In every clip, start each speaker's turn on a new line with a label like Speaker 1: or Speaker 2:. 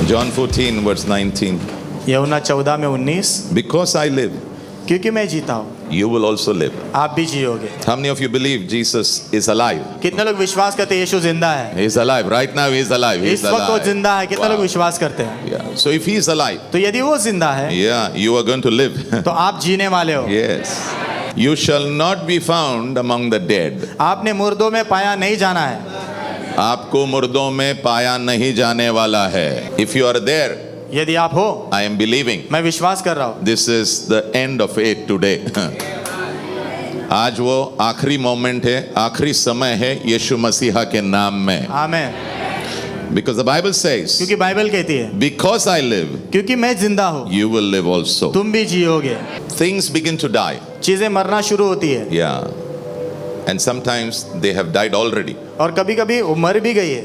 Speaker 1: John 14 verse 19.
Speaker 2: यूहन्ना 14 में 19,
Speaker 1: Because I live,
Speaker 2: क्योंकि मैं जीता हूँ
Speaker 1: you will also live.
Speaker 2: आप भी जियोगे।
Speaker 1: How many of you believe Jesus is alive?
Speaker 2: कितने लोग विश्वास करते हैं यीशु जिंदा है?
Speaker 1: He is alive. Right now he is alive. He
Speaker 2: इस
Speaker 1: is
Speaker 2: वक्त वो
Speaker 1: alive.
Speaker 2: जिंदा है। कितने लोग विश्वास करते हैं?
Speaker 1: Yeah. So if he is alive,
Speaker 2: तो यदि वो जिंदा है
Speaker 1: yeah, you are going to live.
Speaker 2: तो आप जीने वाले हो।
Speaker 1: Yes. You shall not be found among the dead.
Speaker 2: आपने मुर्दों में पाया नहीं जाना है।
Speaker 1: आपको मुर्दों में पाया नहीं जाने वाला है. If you are there,
Speaker 2: यदि आप हो,
Speaker 1: I am believing.
Speaker 2: मैं विश्वास कर रहा हूँ।
Speaker 1: This is the end of it today. आज वो आखिरी मोमेंट है, आखिरी समय है यीशु मसीहा के नाम में.
Speaker 2: आमीन।
Speaker 1: Because the Bible says,
Speaker 2: क्योंकि बाइबल कहती है
Speaker 1: because I live,
Speaker 2: क्योंकि मैं जिंदा हूँ
Speaker 1: you will live also.
Speaker 2: तुम भी जियोगे।
Speaker 1: Things begin to die.
Speaker 2: चीजें मरना शुरू होती है
Speaker 1: Yeah. And sometimes they have died already.
Speaker 2: और कभी कभी वो मर भी गई है।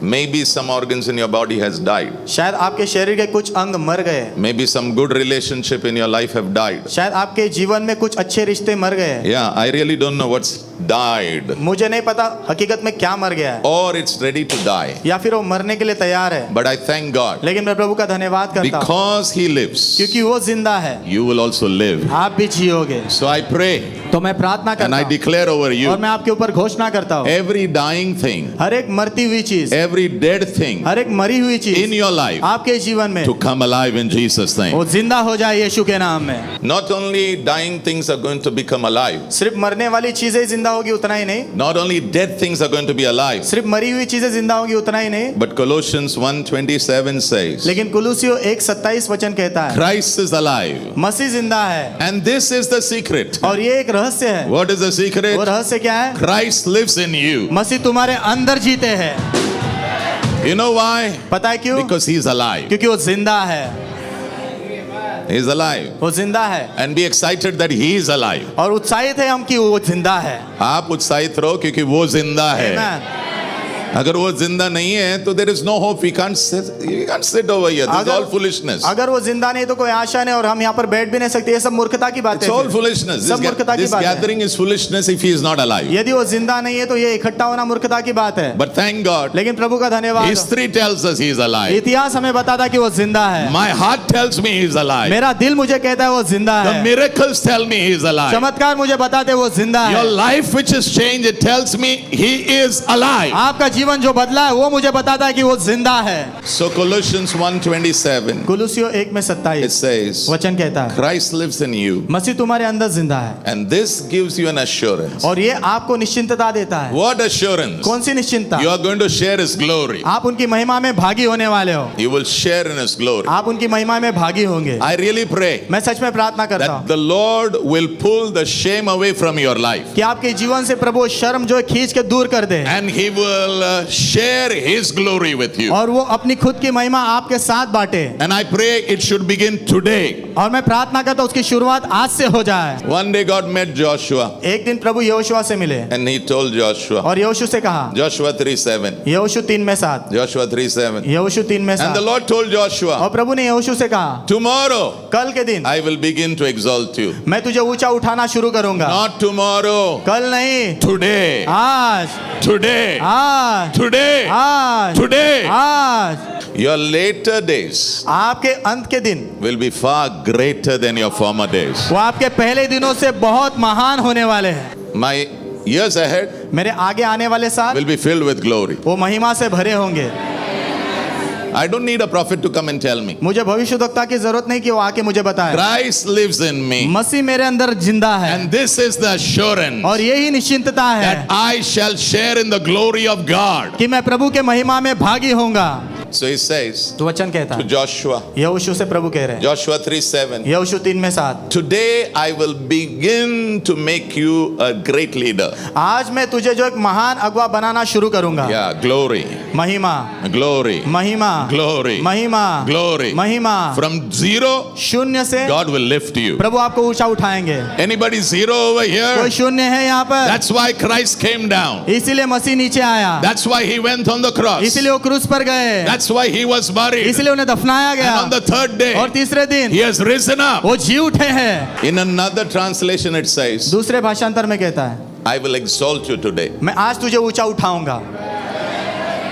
Speaker 1: Maybe some organs in your body has died.
Speaker 2: शायद आपके शरीर के कुछ अंग मर गए हैं।
Speaker 1: Maybe some good relationship in your life have died.
Speaker 2: शायद आपके जीवन में कुछ अच्छे रिश्ते मर गए हैं।
Speaker 1: Yeah, I really don't know what's died.
Speaker 2: मुझे नहीं पता हकीकत में क्या मर गया है,
Speaker 1: Or it's ready to die.
Speaker 2: या फिर वो मरने के लिए तैयार है।
Speaker 1: But I thank God.
Speaker 2: लेकिन मैं प्रभु का धन्यवाद करता हूँ
Speaker 1: Because He lives,
Speaker 2: क्योंकि वो जिंदा है,
Speaker 1: you will also live.
Speaker 2: आप भी जियोगे।
Speaker 1: So I pray
Speaker 2: तो मैं प्रार्थना
Speaker 1: and
Speaker 2: करता
Speaker 1: I
Speaker 2: हूँ
Speaker 1: declare over
Speaker 2: और
Speaker 1: you,
Speaker 2: मैं आपके ऊपर घोषणा करता हूँ,
Speaker 1: every dying thing,
Speaker 2: हर एक मरती हुई चीज,
Speaker 1: every dead thing
Speaker 2: हर एक मरी हुई
Speaker 1: in
Speaker 2: चीज
Speaker 1: your life
Speaker 2: आपके जीवन में
Speaker 1: to come alive in Jesus' name.
Speaker 2: वो जिंदा हो जाए यीशु के नाम में।
Speaker 1: Not only dying things are going to become alive,
Speaker 2: सिर्फ मरने वाली चीजें जिंदा होगी उतना ही नहीं,
Speaker 1: not only dead things are going to be alive,
Speaker 2: सिर्फ मरी हुई चीजें जिंदा होगी उतना ही नहीं,
Speaker 1: but Colossians 1:27 says,
Speaker 2: लेकिन कुलुसियों 1:27 वचन कहता है
Speaker 1: Christ is alive.
Speaker 2: मसीह जिंदा है।
Speaker 1: And this is the secret.
Speaker 2: और ये एक रहस्य है।
Speaker 1: What is the
Speaker 2: वो
Speaker 1: secret?
Speaker 2: रहस्य क्या है?
Speaker 1: Christ lives in you.
Speaker 2: मसीह तुम्हारे अंदर जीते हैं।
Speaker 1: You know why?
Speaker 2: पता है क्यों?
Speaker 1: Because He is alive.
Speaker 2: क्योंकि वो जिंदा है।
Speaker 1: He is alive.
Speaker 2: वो जिंदा है
Speaker 1: And be excited that He is alive.
Speaker 2: और उत्साहित है हम कि वो जिंदा है।
Speaker 1: आप उत्साहित रहो क्योंकि वो जिंदा है.
Speaker 2: Amen।
Speaker 1: अगर वो जिंदा नहीं है तो there is no hope. We can't sit over here. This is all foolishness.
Speaker 2: अगर वो जिंदा नहीं तो कोई आशा नहीं और हम यहाँ पर बैठ भी नहीं सकते। ये सब मूर्खता की बात
Speaker 1: It's all foolishness.
Speaker 2: सब मूर्खता की
Speaker 1: This
Speaker 2: बात है।
Speaker 1: gathering is foolishness if He is not alive.
Speaker 2: यदि वो जिंदा नहीं है तो ये इकट्ठा होना मूर्खता की बात है।
Speaker 1: But thank God,
Speaker 2: लेकिन प्रभु का धन्यवाद,
Speaker 1: history tells us He is alive.
Speaker 2: इतिहास हमें बताता है कि वो जिंदा है।
Speaker 1: My heart tells me He is alive.
Speaker 2: मेरा दिल मुझे कहता है वो जिंदा
Speaker 1: The
Speaker 2: है।
Speaker 1: miracles tell me He is alive.
Speaker 2: चमत्कार मुझे बताते हैं वो जिंदा
Speaker 1: Your
Speaker 2: है।
Speaker 1: life which is changed, it tells me He is alive.
Speaker 2: आपका जीवन जो बदला है वो मुझे बताता है कि वो जिंदा है।
Speaker 1: So Colossians 1:27,
Speaker 2: कुलुसियों 1 में
Speaker 1: it
Speaker 2: 27
Speaker 1: says,
Speaker 2: वचन कहता है
Speaker 1: Christ lives in you.
Speaker 2: मसीह तुम्हारे अंदर जिंदा है
Speaker 1: And this gives you an assurance.
Speaker 2: और ये आपको निश्चिंतता देता है।
Speaker 1: What assurance?
Speaker 2: कौन सी निश्चिंतता?
Speaker 1: You are going to share His glory.
Speaker 2: आप उनकी महिमा में भागी होने वाले हो।
Speaker 1: You will share in His glory.
Speaker 2: आप उनकी महिमा में भागी होंगे।
Speaker 1: I really pray
Speaker 2: मैं सच में प्रार्थना करता
Speaker 1: that
Speaker 2: हूँ
Speaker 1: the Lord will pull the shame away from your life.
Speaker 2: कि आपके जीवन से प्रभु शर्म जो है खींच के दूर कर दे
Speaker 1: And He will share His glory with you.
Speaker 2: और वो अपनी खुद की महिमा आपके साथ बांटे।
Speaker 1: And I pray it should begin today.
Speaker 2: और मैं प्रार्थना करता हूँ उसकी शुरुआत आज से हो जाए।
Speaker 1: One day God met Joshua
Speaker 2: एक दिन प्रभु यहोशुआ से मिले
Speaker 1: and He told Joshua,
Speaker 2: और यहोशू से कहा,
Speaker 1: Joshua 3:7,
Speaker 2: यहोशू 3 में 7,
Speaker 1: Joshua 3:7.
Speaker 2: यहोशू 3 में
Speaker 1: And the
Speaker 2: 7,
Speaker 1: Lord told Joshua,
Speaker 2: और प्रभु ने यहोशू से कहा,
Speaker 1: tomorrow
Speaker 2: कल के दिन
Speaker 1: I will begin to exalt you.
Speaker 2: मैं तुझे ऊंचा उठाना शुरू करूंगा।
Speaker 1: Not tomorrow,
Speaker 2: कल नहीं,
Speaker 1: today,
Speaker 2: आज,
Speaker 1: today,
Speaker 2: आज,
Speaker 1: today,
Speaker 2: आज,
Speaker 1: today.
Speaker 2: आज।
Speaker 1: Your later days
Speaker 2: आपके अंत के दिन
Speaker 1: will be far greater than your former days.
Speaker 2: वो आपके पहले दिनों से बहुत महान होने वाले हैं।
Speaker 1: My years ahead
Speaker 2: मेरे आगे आने वाले साल
Speaker 1: will be filled with glory.
Speaker 2: वो महिमा से भरे होंगे।
Speaker 1: I don't need a prophet to come and tell me.
Speaker 2: मुझे भविष्यद्वक्ता की जरूरत नहीं कि वो आके मुझे बताए।
Speaker 1: Christ lives in me.
Speaker 2: मसीह मेरे अंदर जिंदा है
Speaker 1: And this is the assurance
Speaker 2: और यही निश्चिंतता है
Speaker 1: that I shall share in the glory of God.
Speaker 2: कि मैं प्रभु के महिमा में भागी होऊंगा।
Speaker 1: So He says
Speaker 2: तो वचन कहता
Speaker 1: to
Speaker 2: है,
Speaker 1: Joshua,
Speaker 2: यहोशू से प्रभु कह रहे हैं,
Speaker 1: Joshua 3:7,
Speaker 2: यहोशू 3 में 7,
Speaker 1: today I will begin to make you a great leader.
Speaker 2: आज मैं तुझे जो एक महान अगुवा बनाना शुरू करूंगा।
Speaker 1: Yeah, glory,
Speaker 2: महिमा,
Speaker 1: glory,
Speaker 2: महिमा,
Speaker 1: glory,
Speaker 2: महिमा,
Speaker 1: glory.
Speaker 2: महिमा।
Speaker 1: From zero,
Speaker 2: शून्य से
Speaker 1: God will lift you.
Speaker 2: प्रभु आपको ऊंचा उठाएंगे।
Speaker 1: Anybody zero over
Speaker 2: कोई
Speaker 1: here?
Speaker 2: शून्य है यहाँ पर?
Speaker 1: That's why Christ came down.
Speaker 2: इसीलिए मसीह नीचे आया,
Speaker 1: That's why He went on the cross.
Speaker 2: इसीलिए वो क्रूस पर गए,
Speaker 1: That's why He was buried.
Speaker 2: इसीलिए उन्हें दफनाया
Speaker 1: And
Speaker 2: गया
Speaker 1: on the third day,
Speaker 2: और तीसरे दिन
Speaker 1: He has risen up.
Speaker 2: वो जी उठे हैं।
Speaker 1: In another translation it says,
Speaker 2: दूसरे भाषांतर में कहता है,
Speaker 1: I will exalt you today.
Speaker 2: मैं आज तुझे ऊंचा उठाऊंगा।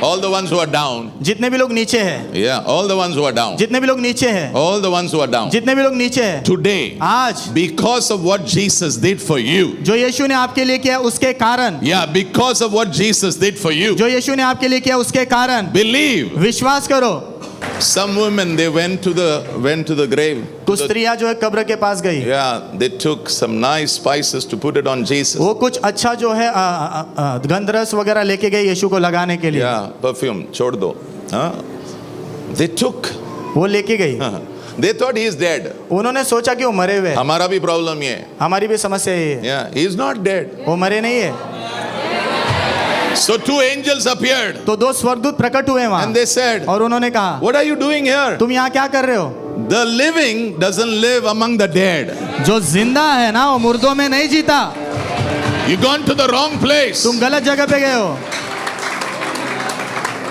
Speaker 1: all the ones who are down,
Speaker 2: जितने भी लोग नीचे हैं,
Speaker 1: yeah, all the ones who are down,
Speaker 2: जितने भी लोग नीचे हैं,
Speaker 1: all the ones who are down,
Speaker 2: जितने भी लोग नीचे हैं,
Speaker 1: today,
Speaker 2: आज
Speaker 1: because of what Jesus did for you,
Speaker 2: जो यीशु ने आपके लिए किया उसके कारण,
Speaker 1: yeah, because of what Jesus did for you,
Speaker 2: जो यीशु ने आपके लिए किया उसके कारण
Speaker 1: believe.
Speaker 2: विश्वास करो।
Speaker 1: Some women, they went to the grave.
Speaker 2: कुछ स्त्रियां जो है कब्र के पास गई,
Speaker 1: Yeah, they took some nice spices to put it on Jesus.
Speaker 2: वो कुछ अच्छा जो है गंधरस वगैरह लेके गए यीशु को लगाने के लिए।
Speaker 1: Yeah, perfume, छोड़ दो. Huh? They took.
Speaker 2: वो लेके गई,
Speaker 1: They thought he is dead.
Speaker 2: उन्होंने सोचा कि वो मरे हुए हैं।
Speaker 1: हमारा भी प्रॉब्लम ये है.
Speaker 2: हमारी भी समस्या ये है,
Speaker 1: Yeah, he is not dead.
Speaker 2: वो मरे नहीं है।
Speaker 1: So two angels appeared
Speaker 2: तो दो स्वर्गदूत प्रकट हुए वहां
Speaker 1: and they said,
Speaker 2: और उन्होंने कहा,
Speaker 1: "What are you doing here?
Speaker 2: तुम यहाँ क्या कर रहे हो?
Speaker 1: The living doesn't live among the dead.
Speaker 2: जो जिंदा है ना वो मुर्दों में नहीं जीता।
Speaker 1: You gone to the wrong place.
Speaker 2: तुम गलत जगह पे गए हो,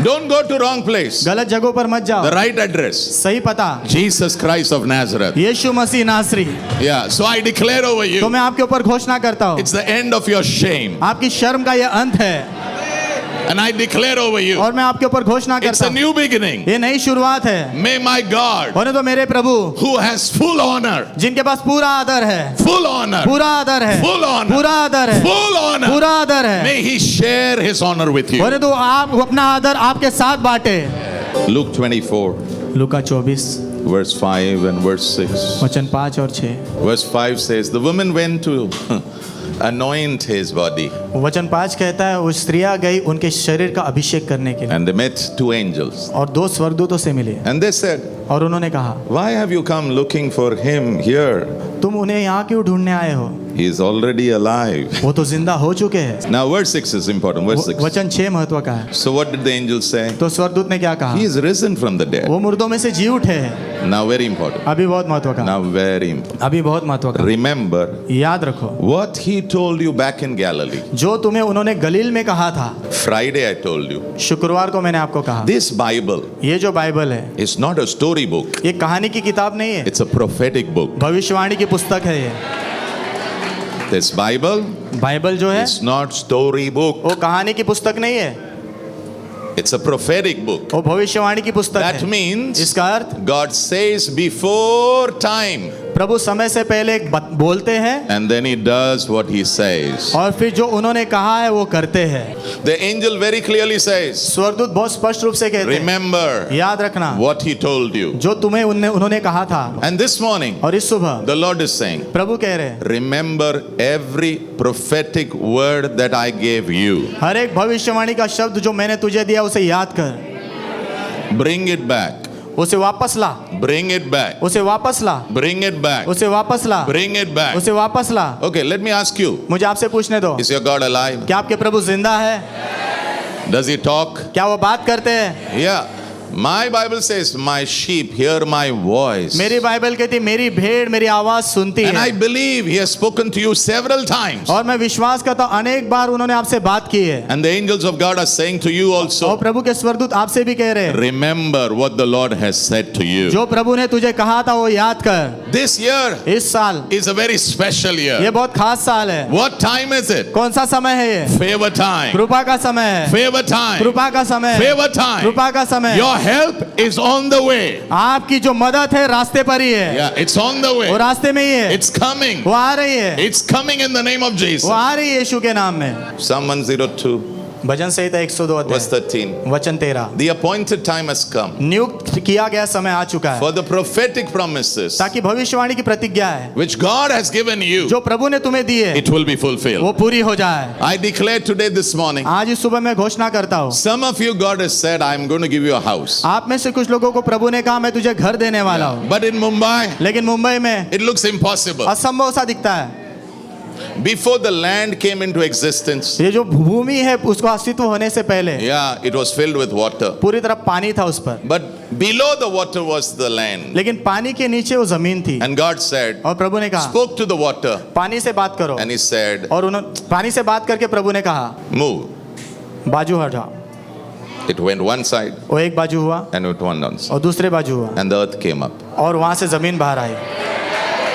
Speaker 1: Don't go to wrong place.
Speaker 2: गलत जगहों पर मत जाओ।
Speaker 1: The right address.
Speaker 2: सही पता,
Speaker 1: Jesus Christ of Nazareth.
Speaker 2: यीशु मसीह नासरी।
Speaker 1: Yeah, so I declare over
Speaker 2: तो
Speaker 1: you,
Speaker 2: मैं आपके ऊपर घोषणा करता हूँ,
Speaker 1: it's the end of your shame.
Speaker 2: आपकी शर्म का यह अंत है।
Speaker 1: And I declare over you,
Speaker 2: और मैं आपके ऊपर घोषणा
Speaker 1: it's
Speaker 2: करता
Speaker 1: a
Speaker 2: हूँ,
Speaker 1: new beginning.
Speaker 2: ये नई शुरुआत है।
Speaker 1: May my God,
Speaker 2: होने तो मेरे प्रभु
Speaker 1: who has full honor,
Speaker 2: जिनके पास पूरा आदर है,
Speaker 1: full honor,
Speaker 2: पूरा आदर है,
Speaker 1: full honor,
Speaker 2: पूरा आदर है,
Speaker 1: full honor,
Speaker 2: पूरा आदर है,
Speaker 1: may he share his honor with you.
Speaker 2: होने तो आप अपना आदर आपके साथ बांटे।
Speaker 1: Luke 24,
Speaker 2: Luka 24
Speaker 1: verse 5 and verse 6.
Speaker 2: वचन 5 और 6।
Speaker 1: Verse 5 says, the woman went to anoint his body,
Speaker 2: वचन 5 कहता है वो स्त्रियां गई उनके शरीर का अभिषेक करने के लिए,
Speaker 1: and they met two angels.
Speaker 2: और दो स्वर्गदूतों से मिले,
Speaker 1: And they said,
Speaker 2: और उन्होंने कहा,
Speaker 1: why have you come looking for him here?
Speaker 2: तुम उन्हें यहाँ क्यों ढूंढने आए हो?
Speaker 1: He is already alive.
Speaker 2: वो तो जिंदा हो चुके हैं।
Speaker 1: Now verse 6 is important. Verse 6.
Speaker 2: वचन 6 महत्व का है।
Speaker 1: So what did the angel say?
Speaker 2: तो स्वर्गदूत ने क्या कहा?
Speaker 1: He is risen from the dead.
Speaker 2: वो मुर्दों में से जी उठे हैं।
Speaker 1: Now very important.
Speaker 2: अभी बहुत महत्व का,
Speaker 1: Now very important.
Speaker 2: अभी बहुत महत्व का।
Speaker 1: Remember
Speaker 2: याद रखो
Speaker 1: what he told you back in Galilee.
Speaker 2: जो तुम्हें उन्होंने गलील में कहा था।
Speaker 1: Friday I told you.
Speaker 2: शुक्रवार को मैंने आपको कहा,
Speaker 1: This Bible
Speaker 2: ये जो बाइबल है
Speaker 1: is not a story book.
Speaker 2: ये कहानी की किताब नहीं है,
Speaker 1: It's a prophetic book.
Speaker 2: भविष्यवाणी की पुस्तक है। ये
Speaker 1: This Bible
Speaker 2: बाइबल जो है
Speaker 1: is not story book.
Speaker 2: वो कहानी की पुस्तक नहीं है,
Speaker 1: It's a prophetic book.
Speaker 2: वो भविष्यवाणी की पुस्तक
Speaker 1: That
Speaker 2: है।
Speaker 1: means
Speaker 2: इसका अर्थ
Speaker 1: God says before time
Speaker 2: प्रभु समय से पहले बोलते हैं
Speaker 1: and then he does what he says.
Speaker 2: और फिर जो उन्होंने कहा है वो करते हैं।
Speaker 1: The angel very clearly says,
Speaker 2: स्वर्गदूत बहुत स्पष्ट रूप से कहते हैं,
Speaker 1: remember
Speaker 2: याद रखना
Speaker 1: what he told you.
Speaker 2: जो तुम्हें उन्होंने कहा था।
Speaker 1: And this morning
Speaker 2: और इस सुबह
Speaker 1: the Lord is saying,
Speaker 2: प्रभु कह रहे हैं,
Speaker 1: remember every prophetic word that I gave you.
Speaker 2: हर एक भविष्यवाणी का शब्द जो मैंने तुझे दिया उसे याद कर,
Speaker 1: Bring it back.
Speaker 2: उसे वापस ला,
Speaker 1: Bring it back.
Speaker 2: उसे वापस ला,
Speaker 1: Bring it back.
Speaker 2: उसे वापस ला,
Speaker 1: Bring it back.
Speaker 2: उसे वापस ला।
Speaker 1: Okay, let me ask you,
Speaker 2: मुझे आपसे पूछने दो,
Speaker 1: is your God alive?
Speaker 2: क्या आपके प्रभु जिंदा है?
Speaker 1: Does he talk?
Speaker 2: क्या वो बात करते हैं?
Speaker 1: Yeah. My Bible says, my sheep hear my voice.
Speaker 2: मेरी बाइबल कहती मेरी भेड़ मेरी आवाज सुनती
Speaker 1: And I
Speaker 2: है।
Speaker 1: believe he has spoken to you several times.
Speaker 2: और मैं विश्वास करता हूँ अनेक बार उन्होंने आपसे बात की है।
Speaker 1: And the angels of God are saying to you
Speaker 2: और
Speaker 1: also,
Speaker 2: प्रभु के स्वर्गदूत आपसे भी कह रहे हैं,
Speaker 1: remember what the Lord has said to you.
Speaker 2: जो प्रभु ने तुझे कहा था वो याद कर।
Speaker 1: This year
Speaker 2: इस साल
Speaker 1: is a very special
Speaker 2: ये
Speaker 1: year.
Speaker 2: बहुत खास साल है।
Speaker 1: What time is it?
Speaker 2: कौन सा समय है ये?
Speaker 1: Favor time.
Speaker 2: कृपा का समय है।
Speaker 1: Favor time.
Speaker 2: कृपा का समय है।
Speaker 1: Favor time.
Speaker 2: कृपा का समय है।
Speaker 1: Your help is on the way.
Speaker 2: आपकी जो मदद है रास्ते पर ही है।
Speaker 1: Yeah, it's on the
Speaker 2: वो
Speaker 1: way.
Speaker 2: रास्ते में ही है।
Speaker 1: It's coming.
Speaker 2: वो आ रही है।
Speaker 1: It's coming in the name of Jesus.
Speaker 2: वो आ रही है यीशु के नाम में।
Speaker 1: Psalm 102,
Speaker 2: भजन संहिता 102
Speaker 1: verse
Speaker 2: अध्याय
Speaker 1: 13.
Speaker 2: वचन 13।
Speaker 1: The appointed time has come
Speaker 2: नियुक्त किया गया समय आ चुका है
Speaker 1: for the prophetic promises
Speaker 2: ताकि भविष्यवाणी की प्रतिज्ञा है
Speaker 1: which God has given you,
Speaker 2: जो प्रभु ने तुम्हें दी है
Speaker 1: it will be fulfilled.
Speaker 2: वो पूरी हो जाए।
Speaker 1: I declare today, this morning,
Speaker 2: आज इस सुबह मैं घोषणा करता हूँ,
Speaker 1: some of you, God has said, I'm going to give you a house.
Speaker 2: आप में से कुछ लोगों को प्रभु ने कहा मैं तुझे घर देने वाला हूँ,
Speaker 1: But in Mumbai,
Speaker 2: लेकिन मुंबई में
Speaker 1: it looks impossible.
Speaker 2: असंभव सा दिखता है।
Speaker 1: Before the land came into existence,
Speaker 2: ये जो भूमि है उसको अस्तित्व होने से पहले
Speaker 1: yeah, it was filled with water.
Speaker 2: पूरी तरह पानी था उस पर,
Speaker 1: But below the water was the land.
Speaker 2: लेकिन पानी के नीचे वो जमीन थी।
Speaker 1: And God said,
Speaker 2: और प्रभु ने कहा
Speaker 1: spoke to the water,
Speaker 2: पानी से बात करो,
Speaker 1: and He said,
Speaker 2: और उन्होंने पानी से बात करके प्रभु ने कहा
Speaker 1: move.
Speaker 2: बाजू हटा।
Speaker 1: It went one side,
Speaker 2: वो एक बाजू हुआ
Speaker 1: and it went on.
Speaker 2: और दूसरे बाजू हुआ
Speaker 1: And the earth came up.
Speaker 2: और वहां से जमीन बाहर आई।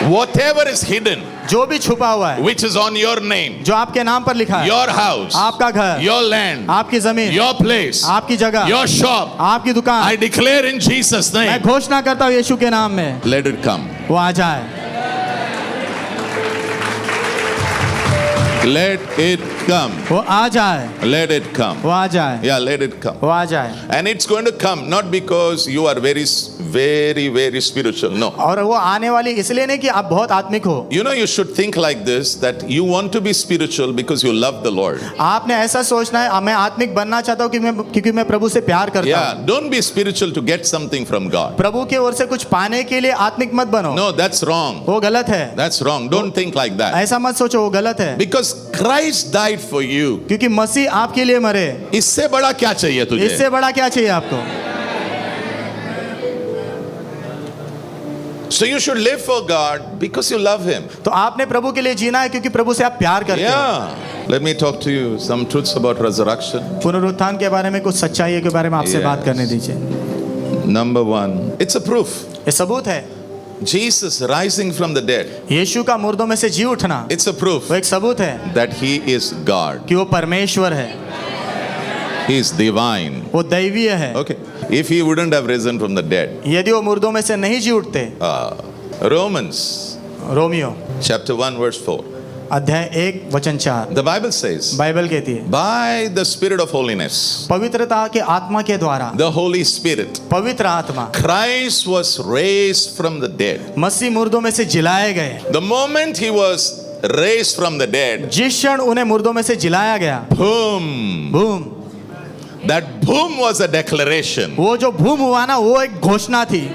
Speaker 1: whatever is hidden,
Speaker 2: जो भी छुपा हुआ है,
Speaker 1: which is on your name,
Speaker 2: जो आपके नाम पर लिखा है,
Speaker 1: your house,
Speaker 2: आपका घर,
Speaker 1: your land,
Speaker 2: आपकी जमीन,
Speaker 1: your place,
Speaker 2: आपकी जगह,
Speaker 1: your shop,
Speaker 2: आपकी दुकान,
Speaker 1: I declare in Jesus'
Speaker 2: मैं
Speaker 1: name,
Speaker 2: घोषणा करता हूँ यीशु के नाम में,
Speaker 1: let it come.
Speaker 2: वो आ जाए.
Speaker 1: Let it come.
Speaker 2: वो आ जाए.
Speaker 1: Let it come.
Speaker 2: वो आ जाए.
Speaker 1: Yeah, let it come.
Speaker 2: वो आ जाए.
Speaker 1: And it's going to come not because you are very spiritual. No.
Speaker 2: और वो आने वाली इसलिए नहीं कि आप बहुत आत्मिक हो.
Speaker 1: You know, you should think like this, that you want to be spiritual because you love the Lord.
Speaker 2: आपने ऐसा सोचना है, मैं आत्मिक बनना चाहता हूँ क्योंकि मैं प्रभु से प्यार करता हूँ.
Speaker 1: Yeah, don't be spiritual to get something from God.
Speaker 2: प्रभु की ओर से कुछ पाने के लिए आत्मिक मत बनो.
Speaker 1: No, that's wrong.
Speaker 2: वो गलत है.
Speaker 1: That's wrong. Don't think like that.
Speaker 2: ऐसा मत सोचो, वो गलत है.
Speaker 1: Because Christ died for you.
Speaker 2: क्योंकि मसीह आपके लिए मरे.
Speaker 1: इससे बड़ा क्या चाहिए तुझे?
Speaker 2: इससे बड़ा क्या चाहिए आपको?
Speaker 1: So you should live for God because you love Him.
Speaker 2: तो आपने प्रभु के लिए जीना है क्योंकि प्रभु से आप प्यार करते हैं.
Speaker 1: Yeah. Let me talk to you some truths about resurrection.
Speaker 2: पुनरुत्थान के बारे में कुछ सच्चाइयों के बारे में आपसे बात करने दीजिए.
Speaker 1: Number one, it's a proof.
Speaker 2: ये सबूत है.
Speaker 1: Jesus rising from the dead.
Speaker 2: यीशु का मुर्दों में से जी उठना.
Speaker 1: It's a proof
Speaker 2: वो एक सबूत है
Speaker 1: that He is God.
Speaker 2: कि वो परमेश्वर है.
Speaker 1: He is divine.
Speaker 2: वो दैवीय है.
Speaker 1: Okay. If He wouldn't have risen from the dead.
Speaker 2: यदि वो मुर्दों में से नहीं जी उठते.
Speaker 1: Romans
Speaker 2: Romeo
Speaker 1: chapter 1 verse 4.
Speaker 2: अध्याय 1 वचन 4.
Speaker 1: The Bible says,
Speaker 2: बाइबल कहती है,
Speaker 1: by the Spirit of holiness,
Speaker 2: पवित्रता के आत्मा के द्वारा,
Speaker 1: the Holy Spirit,
Speaker 2: पवित्र आत्मा,
Speaker 1: Christ was raised from the dead.
Speaker 2: मसीह मुर्दों में से जिलाए गए.
Speaker 1: The moment He was raised from the dead,
Speaker 2: जिस क्षण उन्हें मुर्दों में से जिलाया गया,
Speaker 1: boom,
Speaker 2: boom,
Speaker 1: that boom was a declaration.
Speaker 2: वो जो बूम हुआ ना, वो एक घोषणा थी.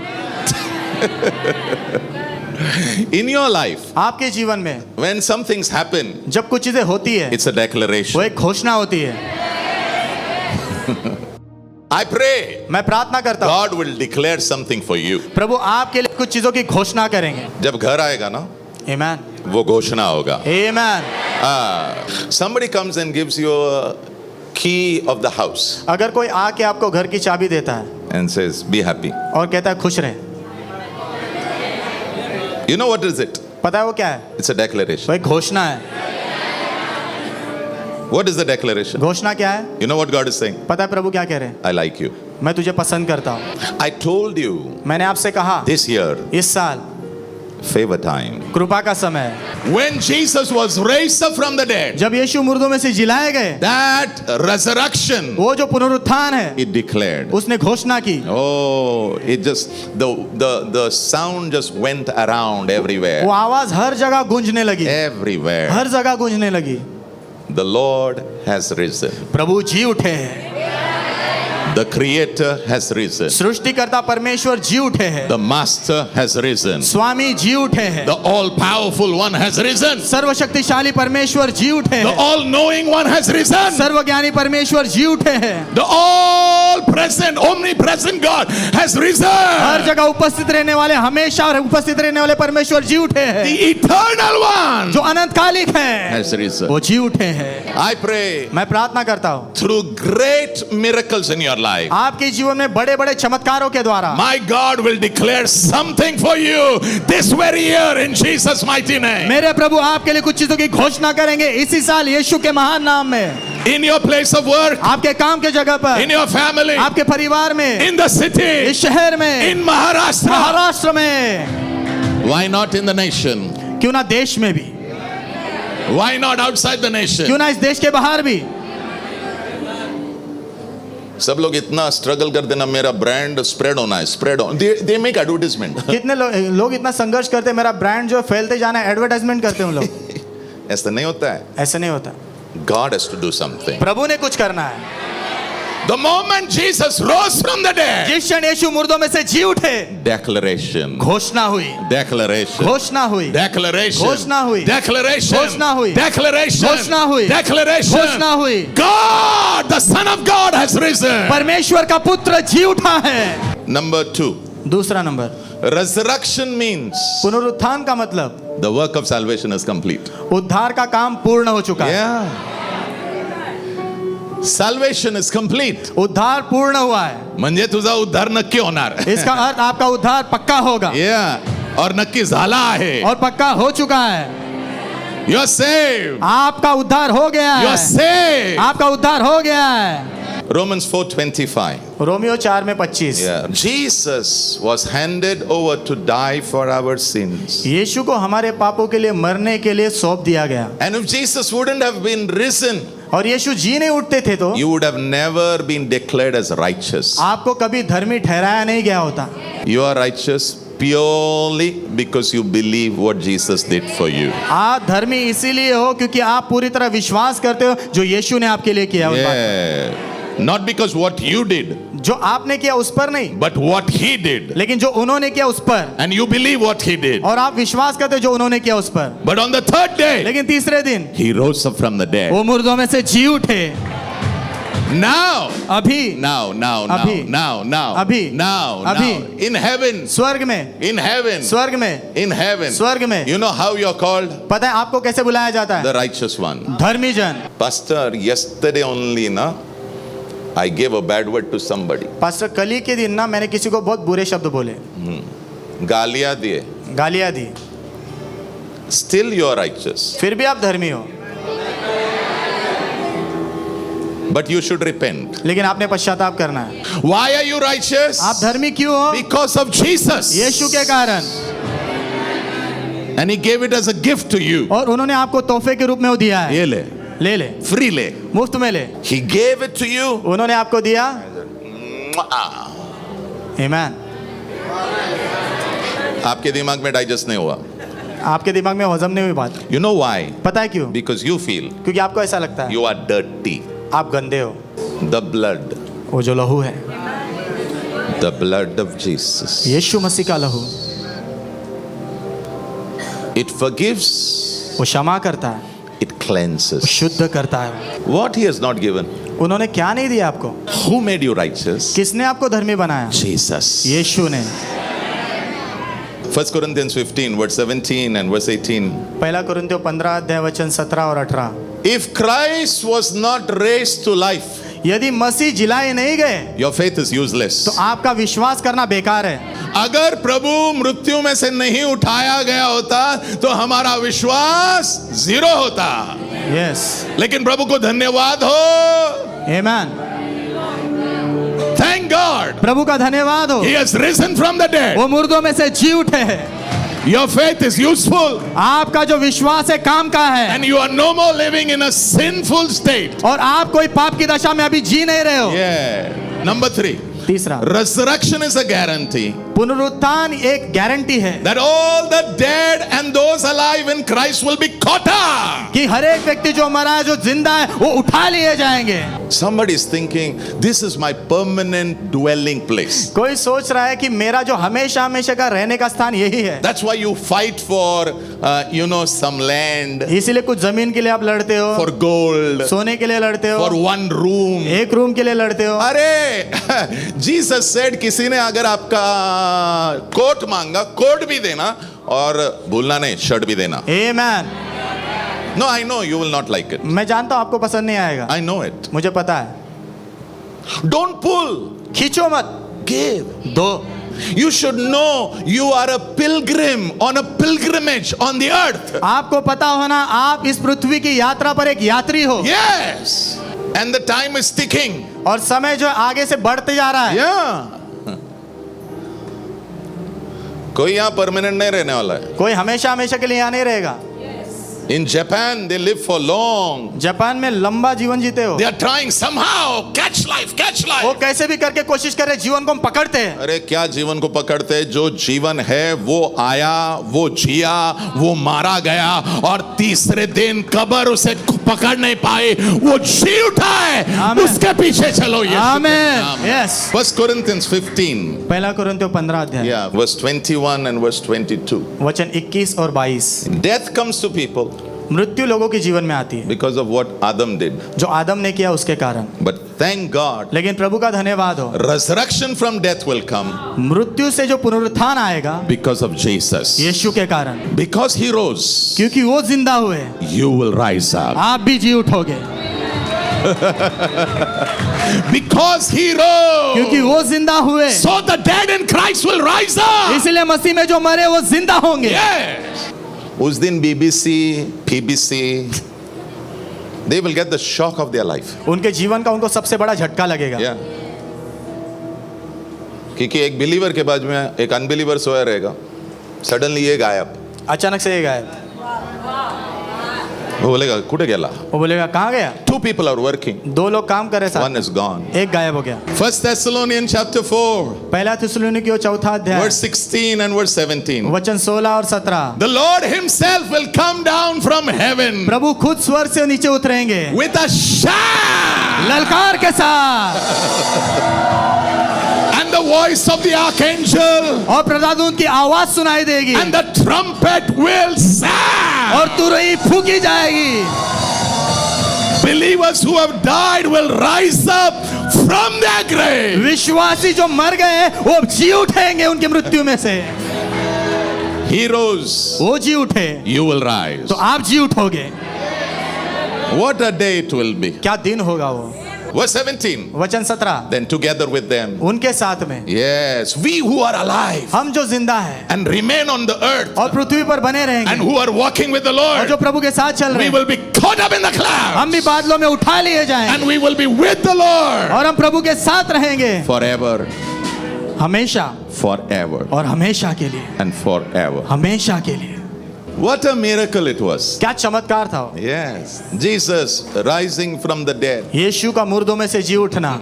Speaker 1: In your life,
Speaker 2: आपके जीवन में
Speaker 1: when some things happen,
Speaker 2: जब कुछ चीजें होती है,
Speaker 1: it's a declaration.
Speaker 2: वो एक घोषणा होती है.
Speaker 1: I pray
Speaker 2: मैं प्रार्थना करता हूँ,
Speaker 1: God will declare something for you.
Speaker 2: प्रभु आपके लिए कुछ चीजों की घोषणा करेंगे.
Speaker 1: जब घर आएगा ना,
Speaker 2: Amen.
Speaker 1: वो घोषणा होगा.
Speaker 2: Amen.
Speaker 1: Somebody comes and gives you a key of the house
Speaker 2: अगर कोई आके आपको घर की चाबी देता है
Speaker 1: and says, be happy.
Speaker 2: और कहता है खुश रहे,
Speaker 1: You know what is it?
Speaker 2: पता है वो क्या है?
Speaker 1: It's a declaration.
Speaker 2: वो एक घोषणा है.
Speaker 1: What is the declaration?
Speaker 2: घोषणा क्या है?
Speaker 1: You know what God is saying?
Speaker 2: पता है प्रभु क्या कह रहे हैं?
Speaker 1: I like you.
Speaker 2: मैं तुझे पसंद करता हूँ.
Speaker 1: I told you
Speaker 2: मैंने आपसे कहा,
Speaker 1: this year,
Speaker 2: इस साल
Speaker 1: favor time.
Speaker 2: कृपा का समय.
Speaker 1: When Jesus was raised up from the dead,
Speaker 2: जब यीशु मुर्दों में से जिलाए गए,
Speaker 1: that resurrection,
Speaker 2: वो जो पुनरुत्थान है,
Speaker 1: it declared.
Speaker 2: उसने घोषणा की.
Speaker 1: Oh, it just, the sound just went around
Speaker 2: वो
Speaker 1: everywhere.
Speaker 2: आवाज हर जगह गूंजने लगी.
Speaker 1: Everywhere.
Speaker 2: हर जगह गूंजने लगी.
Speaker 1: The Lord has risen.
Speaker 2: प्रभु जी उठे हैं.
Speaker 1: The Creator has risen.
Speaker 2: सृष्टिकर्ता परमेश्वर जी उठे हैं.
Speaker 1: The Master has risen.
Speaker 2: Swami ji उठे हैं.
Speaker 1: The all-powerful one has risen.
Speaker 2: सर्वशक्तिशाली परमेश्वर जी उठे
Speaker 1: The
Speaker 2: हैं.
Speaker 1: all-knowing one has risen.
Speaker 2: सर्वज्ञानी परमेश्वर जी उठे हैं.
Speaker 1: The all-present, omnipresent God has risen.
Speaker 2: हर जगह उपस्थित रहने वाले, हमेशा उपस्थित रहने वाले परमेश्वर जी उठे हैं.
Speaker 1: The eternal one
Speaker 2: जो अनंतकालिक है,
Speaker 1: has risen.
Speaker 2: वो जी उठे हैं.
Speaker 1: I pray
Speaker 2: मैं प्रार्थना करता हूँ,
Speaker 1: through great miracles in your life,
Speaker 2: आपके जीवन में बड़े बड़े चमत्कारों के द्वारा
Speaker 1: my God will declare something for you this very year in Jesus' mighty name.
Speaker 2: मेरे प्रभु आपके लिए कुछ चीजों की घोषणा करेंगे इसी साल यीशु के महान नाम में.
Speaker 1: In your place of work,
Speaker 2: आपके काम के जगह पर,
Speaker 1: in your family,
Speaker 2: आपके परिवार में,
Speaker 1: in the city,
Speaker 2: इस शहर में,
Speaker 1: in Maharashtra.
Speaker 2: महाराष्ट्र में,
Speaker 1: Why not in the nation?
Speaker 2: क्यों ना देश में भी,
Speaker 1: Why not outside the nation?
Speaker 2: क्यों ना इस देश के बाहर भी.
Speaker 1: सब लोग इतना स्ट्रगल कर देना, मेरा ब्रांड स्प्रेड होना है, स्प्रेड हो. They make advertisement.
Speaker 2: कितने लोग इतना संघर्ष करते हैं, मेरा ब्रांड जो है फैलते जाना है, एडवर्टाइजमेंट करते हैं उन लोग.
Speaker 1: ऐसा नहीं होता है.
Speaker 2: ऐसे नहीं होता.
Speaker 1: God has to do something.
Speaker 2: प्रभु ने कुछ करना है.
Speaker 1: The moment Jesus rose from the dead,
Speaker 2: जिस क्षण यीशु मुर्दों में से जी उठे,
Speaker 1: declaration,
Speaker 2: घोषणा हुई,
Speaker 1: declaration,
Speaker 2: घोषणा हुई,
Speaker 1: declaration,
Speaker 2: घोषणा हुई,
Speaker 1: declaration,
Speaker 2: घोषणा हुई,
Speaker 1: declaration,
Speaker 2: घोषणा हुई,
Speaker 1: declaration,
Speaker 2: घोषणा हुई.
Speaker 1: God, the Son of God has risen.
Speaker 2: परमेश्वर का पुत्र जी उठा है.
Speaker 1: Number 2,
Speaker 2: दूसरा नंबर,
Speaker 1: resurrection means
Speaker 2: पुनरुत्थान का मतलब
Speaker 1: the work of salvation is complete.
Speaker 2: उद्धार का काम पूर्ण हो चुका है.
Speaker 1: Yeah. Salvation is complete.
Speaker 2: उद्धार पूर्ण हुआ है.
Speaker 1: म्हणजे तुझा उद्धार नक्की होणार.
Speaker 2: इसका अर्थ आपका उद्धार पक्का होगा.
Speaker 1: Yeah. और नक्की झाला आहे.
Speaker 2: और पक्का हो चुका है.
Speaker 1: You are saved.
Speaker 2: आपका उद्धार हो गया
Speaker 1: You are
Speaker 2: है.
Speaker 1: saved.
Speaker 2: आपका उद्धार हो गया है.
Speaker 1: Romans 4:25.
Speaker 2: Romeo 4:25.
Speaker 1: Yeah. Jesus was handed over to die for our sins.
Speaker 2: यीशु को हमारे पापों के लिए मरने के लिए सौंप दिया गया.
Speaker 1: And if Jesus wouldn't have been risen,
Speaker 2: और यीशु जी नहीं उठते थे तो
Speaker 1: you would have never been declared as righteous.
Speaker 2: आपको कभी धर्मी ठहराया नहीं गया होता.
Speaker 1: You are righteous purely because you believe what Jesus did for you.
Speaker 2: आप धर्मी इसीलिए हो क्योंकि आप पूरी तरह विश्वास करते हो जो यीशु ने आपके लिए किया. उस बात
Speaker 1: Yeah. Not because what you did,
Speaker 2: जो आपने किया उस पर नहीं,
Speaker 1: but what he did.
Speaker 2: लेकिन जो उन्होंने किया उस पर.
Speaker 1: And you believe what he did.
Speaker 2: और आप विश्वास करते हो जो उन्होंने किया उस पर.
Speaker 1: But on the third day,
Speaker 2: लेकिन तीसरे दिन
Speaker 1: he rose up from the dead.
Speaker 2: वो मुर्दों में से जी उठे.
Speaker 1: Now,
Speaker 2: अभी
Speaker 1: now,
Speaker 2: अभी, अभी, अभी,
Speaker 1: in heaven,
Speaker 2: स्वर्ग में,
Speaker 1: in heaven,
Speaker 2: स्वर्ग में,
Speaker 1: in heaven.
Speaker 2: स्वर्ग में.
Speaker 1: You know how you are called?
Speaker 2: पता है आपको कैसे बुलाया जाता है?
Speaker 1: The righteous one.
Speaker 2: धर्मी जन.
Speaker 1: Pastor, yesterday only, na, I gave a bad word to somebody.
Speaker 2: Pastor कल ही के दिन ना मैंने किसी को बहुत बुरे शब्द बोले,
Speaker 1: गालियां दिए.
Speaker 2: गालियां दी.
Speaker 1: Still you are righteous.
Speaker 2: फिर भी आप धर्मी हो.
Speaker 1: But you should repent.
Speaker 2: लेकिन आपने पश्चाताप करना है.
Speaker 1: Why are you righteous?
Speaker 2: आप धर्मी क्यों हो?
Speaker 1: Because of Jesus.
Speaker 2: यीशु के कारण.
Speaker 1: And he gave it as a gift to you.
Speaker 2: और उन्होंने आपको तोहफे के रूप में वो दिया है.
Speaker 1: ये ले.
Speaker 2: ले ले.
Speaker 1: Free ले.
Speaker 2: मुफ्त में ले.
Speaker 1: He gave it to you.
Speaker 2: उन्होंने आपको दिया. आमीन.
Speaker 1: आपके दिमाग में डाइजेस्ट नहीं हुआ.
Speaker 2: आपके दिमाग में हजम नहीं हुई बात.
Speaker 1: You know why?
Speaker 2: पता है क्यों?
Speaker 1: Because you feel
Speaker 2: क्योंकि आपको ऐसा लगता है
Speaker 1: you are dirty.
Speaker 2: आप गंदे हो.
Speaker 1: The blood.
Speaker 2: वो जो लहू है,
Speaker 1: The blood of Jesus.
Speaker 2: यीशु मसीह का लहू,
Speaker 1: It forgives.
Speaker 2: वो क्षमा करता है,
Speaker 1: It cleanses.
Speaker 2: शुद्ध करता है.
Speaker 1: What he has not given.
Speaker 2: उन्होंने क्या नहीं दिया आपको?
Speaker 1: Who made you righteous?
Speaker 2: किसने आपको धर्मी बनाया?
Speaker 1: Jesus.
Speaker 2: यीशु ने.
Speaker 1: 1 Corinthians 15 verse 17 and verse 18.
Speaker 2: पहला कुरिन्थियों 15 अध्याय वचन 17 और 18.
Speaker 1: If Christ was not raised to life,
Speaker 2: यदि मसीह जिलाए नहीं गए
Speaker 1: your faith is useless.
Speaker 2: तो आपका विश्वास करना बेकार है.
Speaker 1: अगर प्रभु मृत्यु में से नहीं उठाया गया होता तो हमारा विश्वास जीरो होता.
Speaker 2: यस.
Speaker 1: लेकिन प्रभु को धन्यवाद हो.
Speaker 2: आमीन.
Speaker 1: Thank God.
Speaker 2: प्रभु का धन्यवाद हो.
Speaker 1: He has risen from the dead.
Speaker 2: वो मुर्दों में से जी उठे हैं.
Speaker 1: Your faith is useful.
Speaker 2: आपका जो विश्वास है काम का है.
Speaker 1: And you are no more living in a sinful state.
Speaker 2: और आप कोई पाप की दशा में अभी जी नहीं रहे हो.
Speaker 1: Yeah. Number 3.
Speaker 2: तीसरा,
Speaker 1: Resurrection is a guarantee
Speaker 2: पुनरुत्थान एक गारंटी है
Speaker 1: that all the dead and those alive in Christ will be caught up.
Speaker 2: कि हर एक व्यक्ति जो मरा है, जो जिंदा है, वो उठा लिए जाएंगे.
Speaker 1: Somebody is thinking, this is my permanent dwelling place.
Speaker 2: कोई सोच रहा है कि मेरा जो हमेशा हमेशा का रहने का स्थान यही है.
Speaker 1: That's why you fight for, some land,
Speaker 2: इसीलिए कुछ जमीन के लिए आप लड़ते हो,
Speaker 1: for gold,
Speaker 2: सोने के लिए लड़ते हो,
Speaker 1: for one room.
Speaker 2: एक रूम के लिए लड़ते हो.
Speaker 1: अरे जीसस सेड किसी ने अगर आपका कोट मांगा, कोट भी देना और भूलना नहीं शर्ट भी देना.
Speaker 2: आमीन.
Speaker 1: No, I know you will not like it.
Speaker 2: मैं जानता हूं आपको पसंद नहीं आएगा.
Speaker 1: I know it.
Speaker 2: मुझे पता है.
Speaker 1: Don't pull.
Speaker 2: खींचो मत.
Speaker 1: Give.
Speaker 2: दो.
Speaker 1: You should know you are a pilgrim on a pilgrimage on the earth.
Speaker 2: आपको पता होना आप इस पृथ्वी की यात्रा पर एक यात्री हो.
Speaker 1: Yes. And the time is ticking.
Speaker 2: और समय जो आगे से बढ़ते जा रहा है.
Speaker 1: Yeah. कोई यहाँ परमानेंट नहीं रहने वाला है.
Speaker 2: कोई हमेशा हमेशा के लिए यहाँ नहीं रहेगा.
Speaker 1: In Japan they live for long.
Speaker 2: Japan में लंबा जीवन जीते हो.
Speaker 1: They are trying somehow catch life.
Speaker 2: वो कैसे भी करके कोशिश कर रहे, जीवन को हम पकड़ते हैं.
Speaker 1: अरे क्या जीवन को पकड़ते हैं? जो जीवन है वो आया, वो जिया, वो मारा गया और तीसरे दिन कब्र उसे पकड़ नहीं पाई, वो जी उठा है. उसके पीछे चलो.
Speaker 2: आमीन. यस.
Speaker 1: 1 Corinthians 15.
Speaker 2: पहला कुरिन्थियों 15 अध्याय.
Speaker 1: Yeah, verse 21 and verse 22.
Speaker 2: वचन 21 और 22.
Speaker 1: Death comes to people
Speaker 2: मृत्यु लोगों के जीवन में आती है
Speaker 1: because of what Adam did.
Speaker 2: जो आदम ने किया उसके कारण.
Speaker 1: But thank God,
Speaker 2: लेकिन प्रभु का धन्यवाद हो,
Speaker 1: resurrection from death will come
Speaker 2: मृत्यु से जो पुनरुत्थान आएगा
Speaker 1: because of Jesus.
Speaker 2: यीशु के कारण.
Speaker 1: Because he rose,
Speaker 2: क्योंकि वो जिंदा हुए,
Speaker 1: you will rise up.
Speaker 2: आप भी जी उठोगे.
Speaker 1: Because he rose.
Speaker 2: क्योंकि वो जिंदा हुए,
Speaker 1: So the dead in Christ will rise up.
Speaker 2: इसलिए मसीह में जो मरे वो जिंदा होंगे।
Speaker 1: Yes. उस दिन BBC, PBC, they will get the shock of their life.
Speaker 2: उनके जीवन का उनको सबसे बड़ा झटका लगेगा।
Speaker 1: Yeah. क्योंकि एक बिलीवर के बाद में एक अनबिलीवर सोया रहेगा, सडनली ये गायब,
Speaker 2: अचानक से ये गायब,
Speaker 1: वो बोलेगा कुठे गेला?
Speaker 2: वो बोलेगा कहाँ गया?
Speaker 1: 2 people are working,
Speaker 2: दो लोग काम कर रहे साथ,
Speaker 1: 1 is gone.
Speaker 2: एक गायब हो गया।
Speaker 1: 1 Thessalonians chapter 4
Speaker 2: पहला थिस्सलुनीकियों चौथा अध्याय
Speaker 1: verse 16 and verse 17.
Speaker 2: वचन 16 और 17।
Speaker 1: The Lord himself will come down from heaven
Speaker 2: प्रभु खुद स्वर्ग से नीचे उतरेंगे
Speaker 1: with a shout
Speaker 2: ललकार के साथ,
Speaker 1: and the voice of the archangel
Speaker 2: और प्रधानदूत की आवाज सुनाई देगी,
Speaker 1: and the trumpet will sound.
Speaker 2: और तुरही फूकी जाएगी।
Speaker 1: Believers who have died will rise up from their grave.
Speaker 2: विश्वासी जो मर गए वो जी उठेंगे उनकी मृत्यु में से।
Speaker 1: He rose,
Speaker 2: वो जी उठे
Speaker 1: you will rise.
Speaker 2: तो आप जी उठोगे।
Speaker 1: What a day it will be.
Speaker 2: क्या दिन होगा वो?
Speaker 1: Verse 17.
Speaker 2: वचन 17,
Speaker 1: Then together with them,
Speaker 2: उनके साथ में
Speaker 1: yes, we who are alive
Speaker 2: हम जो जिंदा है
Speaker 1: and remain on the earth
Speaker 2: और पृथ्वी पर बने
Speaker 1: and
Speaker 2: रहेंगे
Speaker 1: who are walking with the
Speaker 2: और जो
Speaker 1: Lord,
Speaker 2: प्रभु के साथ चल रहे
Speaker 1: we
Speaker 2: हैं,
Speaker 1: will be caught up in the
Speaker 2: हम भी
Speaker 1: clouds
Speaker 2: बादलों में उठा लिए जाएंगे
Speaker 1: and we will be with the Lord
Speaker 2: और हम प्रभु के साथ रहेंगे
Speaker 1: forever,
Speaker 2: हमेशा
Speaker 1: forever
Speaker 2: और हमेशा के लिए,
Speaker 1: and forever.
Speaker 2: हमेशा के लिए।
Speaker 1: What a miracle it was.
Speaker 2: क्या चमत्कार था वो।
Speaker 1: Yes, Jesus rising from the dead.
Speaker 2: यीशु का मुर्दों में से जी उठना।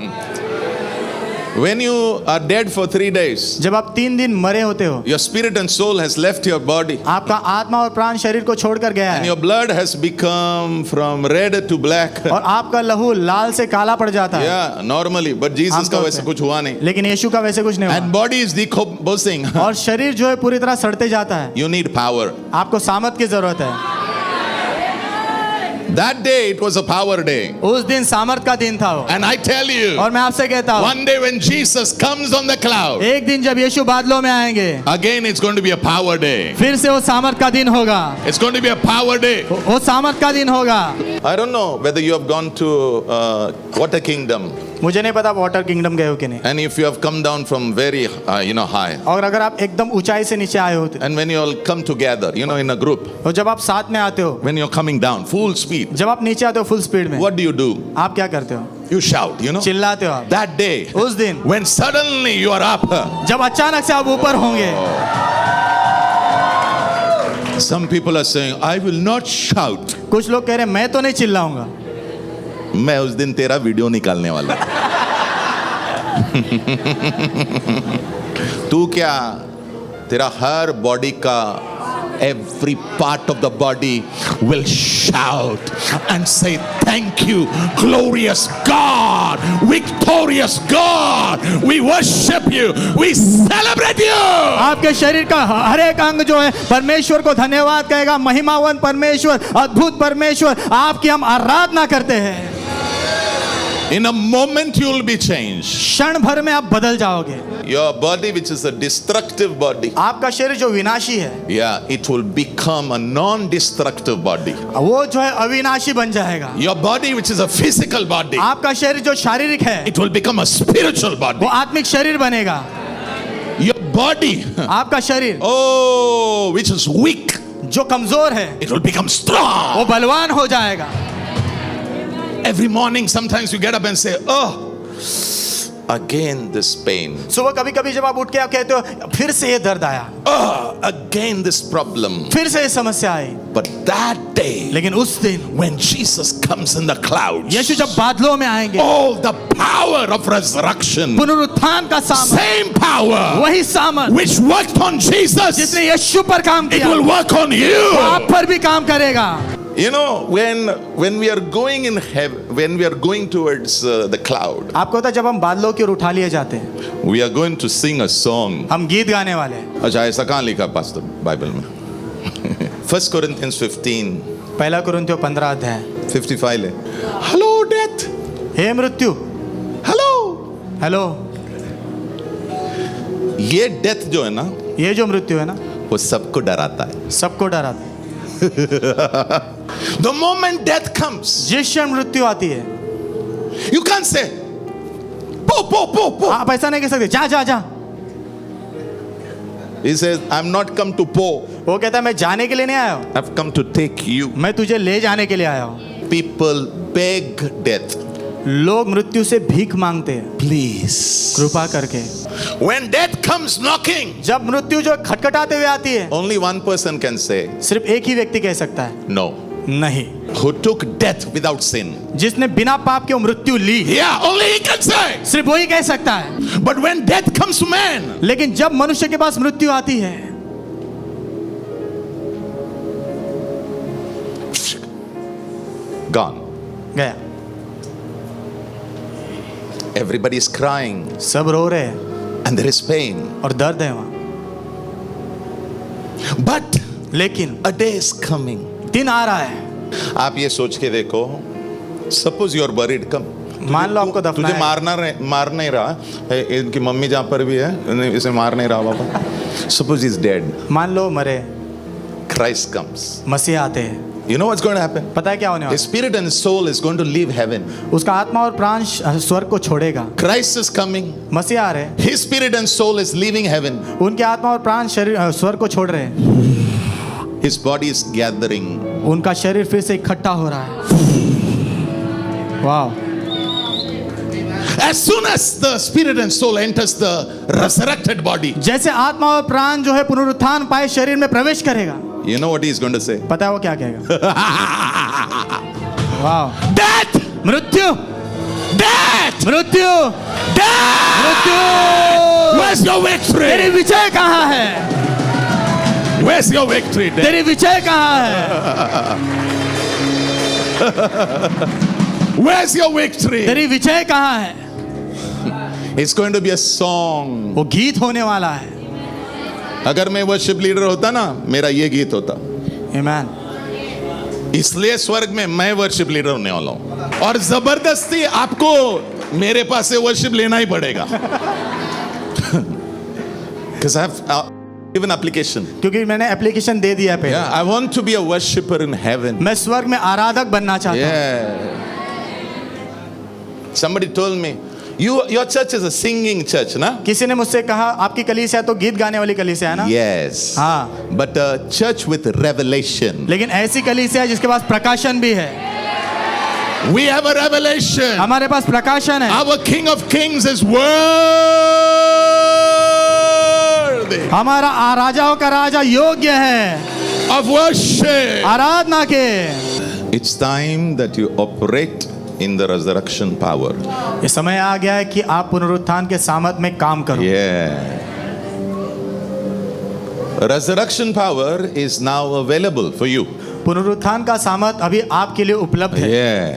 Speaker 1: When you are dead for 3 days,
Speaker 2: जब आप 3 दिन मरे होते हो,
Speaker 1: your spirit and soul has left your body
Speaker 2: आपका आत्मा और प्राण शरीर को छोड़कर गया
Speaker 1: and
Speaker 2: है
Speaker 1: your blood has become from red to black.
Speaker 2: और आपका लहू लाल से काला पड़ जाता है,
Speaker 1: Yeah, normally, but Jesus का
Speaker 2: आमतौर
Speaker 1: वैसे
Speaker 2: पे।
Speaker 1: कुछ हुआ नहीं.
Speaker 2: लेकिन यीशु का वैसे कुछ नहीं
Speaker 1: And
Speaker 2: हुआ
Speaker 1: body is decomposing.
Speaker 2: और शरीर जो है पूरी तरह सड़ते जाता है।
Speaker 1: You need power.
Speaker 2: आपको सामर्थ की जरूरत है।
Speaker 1: That day it was a power day.
Speaker 2: उस दिन सामर्थ का दिन था वो।
Speaker 1: And I tell you,
Speaker 2: और मैं आपसे कहता हूँ,
Speaker 1: one day when Jesus comes on the cloud,
Speaker 2: एक दिन जब यीशु बादलों में आएंगे,
Speaker 1: again it's going to be a power day.
Speaker 2: फिर से वो सामर्थ का दिन होगा।
Speaker 1: It's going to be a power day.
Speaker 2: वो सामर्थ का दिन होगा।
Speaker 1: I don't know whether you have gone to Water Kingdom,
Speaker 2: मुझे नहीं पता वाटर किंगडम गए हो कि नहीं,
Speaker 1: and if you have come down from very high,
Speaker 2: और अगर आप एकदम ऊंचाई से नीचे आए होते
Speaker 1: and when you all come together, in a group,
Speaker 2: और जब आप साथ में आते हो,
Speaker 1: when you're coming down full speed,
Speaker 2: जब आप नीचे आते हो फुल स्पीड में,
Speaker 1: what do?
Speaker 2: आप क्या करते हो?
Speaker 1: You shout,
Speaker 2: चिल्लाते हो आप।
Speaker 1: That day,
Speaker 2: उस दिन
Speaker 1: when suddenly you are up,
Speaker 2: जब अचानक से आप ऊपर होंगे,
Speaker 1: some people are saying, I will not shout.
Speaker 2: कुछ लोग कह रहे हैं मैं तो नहीं चिल्लाऊंगा,
Speaker 1: मैं उस दिन तेरा वीडियो निकालने वाला तू क्या, तेरा हर बॉडी का every part of the body will shout and say thank you, glorious God, victorious God, we worship you, we celebrate you.
Speaker 2: आपके शरीर का हर एक अंग जो है परमेश्वर को धन्यवाद कहेगा। महिमावन परमेश्वर, अद्भुत परमेश्वर, आपकी हम आराधना करते हैं।
Speaker 1: In a moment you will be changed.
Speaker 2: क्षण भर में आप बदल जाओगे।
Speaker 1: Your body, which is a destructive body,
Speaker 2: आपका शरीर जो विनाशी है,
Speaker 1: it will become a non-destructive body.
Speaker 2: वो जो है अविनाशी बन जाएगा।
Speaker 1: Your body, which is a physical body,
Speaker 2: आपका शरीर जो शारीरिक है,
Speaker 1: it will become a spiritual body.
Speaker 2: वो आत्मिक शरीर बनेगा।
Speaker 1: Your body,
Speaker 2: आपका शरीर
Speaker 1: which is weak,
Speaker 2: जो कमजोर है,
Speaker 1: it will become strong.
Speaker 2: वो बलवान हो जाएगा।
Speaker 1: Every morning, sometimes you get up and say, again this pain.
Speaker 2: सुबह कभी-कभी जब आप उठ के आप कहते हो, फिर से ये दर्द आया,
Speaker 1: Again this problem.
Speaker 2: फिर से ये समस्या आई।
Speaker 1: But that day,
Speaker 2: लेकिन उस दिन
Speaker 1: when Jesus comes in the clouds,
Speaker 2: यीशु जब बादलों में आएंगे,
Speaker 1: the power of resurrection,
Speaker 2: पुनरुत्थान का सामर्थ,
Speaker 1: same power
Speaker 2: वही सामर्थ
Speaker 1: which worked on Jesus,
Speaker 2: जिसने यीशु पर काम
Speaker 1: it
Speaker 2: किया,
Speaker 1: will work on
Speaker 2: वो
Speaker 1: you.
Speaker 2: आप पर भी काम करेगा।
Speaker 1: When we are going in heaven, when we are going towards the cloud,
Speaker 2: आपको पता है जब हम बादलों की ओर उठा लिए जाते हैं,
Speaker 1: we are going to sing a song.
Speaker 2: हम गीत गाने वाले हैं।
Speaker 1: अच्छा, ऐसा कहाँ लिखा पास्टर बाइबल में? 1 Corinthians 15,
Speaker 2: पहला कुरिन्थियों 15 अध्याय
Speaker 1: 55 ले। Hello death,
Speaker 2: हे मृत्यु,
Speaker 1: hello.
Speaker 2: हेलो।
Speaker 1: ये डेथ जो है ना,
Speaker 2: ये जो मृत्यु है ना,
Speaker 1: वो सबको डराता है.
Speaker 2: सबको डराता है।
Speaker 1: The moment death comes,
Speaker 2: जिस क्षण मृत्यु आती है,
Speaker 1: you can't say, po.
Speaker 2: आप ऐसा नहीं कह सकते जा जा जा।
Speaker 1: He says, I'm not come to po.
Speaker 2: वो कहता है मैं जाने के लिए नहीं आया हूँ,
Speaker 1: I've come to take you.
Speaker 2: मैं तुझे ले जाने के लिए आया हूँ।
Speaker 1: People beg death.
Speaker 2: लोग मृत्यु से भीख मांगते हैं,
Speaker 1: Please.
Speaker 2: कृपा करके।
Speaker 1: When death comes knocking,
Speaker 2: जब मृत्यु जो खटखटाते हुए आती है,
Speaker 1: only one person can say,
Speaker 2: सिर्फ एक ही व्यक्ति कह सकता है
Speaker 1: no.
Speaker 2: नहीं।
Speaker 1: Who took death without sin.
Speaker 2: जिसने बिना पाप के मृत्यु ली,
Speaker 1: Yeah, only he can say.
Speaker 2: सिर्फ वही कह सकता है।
Speaker 1: But when death comes to man,
Speaker 2: लेकिन जब मनुष्य के पास मृत्यु आती है,
Speaker 1: gone.
Speaker 2: गया।
Speaker 1: Everybody is crying
Speaker 2: सब रो रहे हैं
Speaker 1: and there is pain.
Speaker 2: और दर्द है वहां,
Speaker 1: But
Speaker 2: लेकिन
Speaker 1: a day is coming.
Speaker 2: दिन आ रहा है।
Speaker 1: आप ये सोच के देखो, suppose you are buried, come.
Speaker 2: मान लो आपको दफनाया
Speaker 1: तुझे मार नहीं रहा, इनकी मम्मी जहाँ पर भी है इसे मार नहीं रहा बाबा. Suppose he is dead.
Speaker 2: मान लो मरे,
Speaker 1: Christ comes.
Speaker 2: मसीह आते हैं।
Speaker 1: You know what's going to happen?
Speaker 2: पता है क्या होने वाला?
Speaker 1: His spirit and soul is going to leave heaven.
Speaker 2: उसका आत्मा और प्राण स्वर्ग को छोड़ेगा।
Speaker 1: Christ is coming.
Speaker 2: मसीह आ रहे हैं,
Speaker 1: His spirit and soul is leaving heaven.
Speaker 2: उनके आत्मा और प्राण शरीर स्वर्ग को छोड़ रहे हैं।
Speaker 1: His body is gathering.
Speaker 2: उनका शरीर फिर से इकट्ठा हो रहा है। वाह!
Speaker 1: As soon as the spirit and soul enters the resurrected body,
Speaker 2: जैसे आत्मा और प्राण जो है पुनरुत्थान पाए शरीर में प्रवेश करेगा,
Speaker 1: you know what he is going to say?
Speaker 2: पता है वो क्या कहेगा? वाह!
Speaker 1: Death!
Speaker 2: मृत्यु,
Speaker 1: Death!
Speaker 2: मृत्यु,
Speaker 1: Death!
Speaker 2: मृत्यु!
Speaker 1: Where's your victory?
Speaker 2: तेरी विजय कहाँ है?
Speaker 1: Where's your victory? Death?
Speaker 2: तेरी विजय कहाँ है?
Speaker 1: Where's your victory?
Speaker 2: तेरी विजय कहाँ है?
Speaker 1: It's going to be a song.
Speaker 2: वो गीत होने वाला है।
Speaker 1: अगर मैं वर्शिप लीडर होता ना, मेरा ये गीत होता.
Speaker 2: आमीन।
Speaker 1: इसलिए स्वर्ग में मैं वर्शिप लीडर होने वाला हूं, और जबरदस्ती आपको मेरे पास से वर्शिप लेना ही पड़ेगा. Because I have given application.
Speaker 2: क्योंकि मैंने एप्लीकेशन दे दिया पहले।
Speaker 1: Yeah, I want to be a worshipper in heaven.
Speaker 2: मैं स्वर्ग में आराधक बनना चाहता हूँ।
Speaker 1: Yeah. Somebody told me, your church is a singing church, ना?
Speaker 2: किसी ने मुझसे कहा आपकी कलीसिया तो गीत गाने वाली कलीसिया है ना?
Speaker 1: Yes.
Speaker 2: हाँ।
Speaker 1: But a church with revelation.
Speaker 2: लेकिन ऐसी कलीसिया है जिसके पास प्रकाशन भी है।
Speaker 1: We have a revelation.
Speaker 2: हमारे पास प्रकाशन है।
Speaker 1: Our King of Kings is worthy.
Speaker 2: हमारा राजाओं का राजा योग्य है
Speaker 1: Of worship.
Speaker 2: आराधना के।
Speaker 1: It's time that you operate in the resurrection power.
Speaker 2: ये समय आ गया है कि आप पुनरुत्थान के सामर्थ में काम करो।
Speaker 1: Yeah. Resurrection power is now available for you.
Speaker 2: पुनरुत्थान का सामर्थ अभी आपके लिए उपलब्ध है।
Speaker 1: Yeah.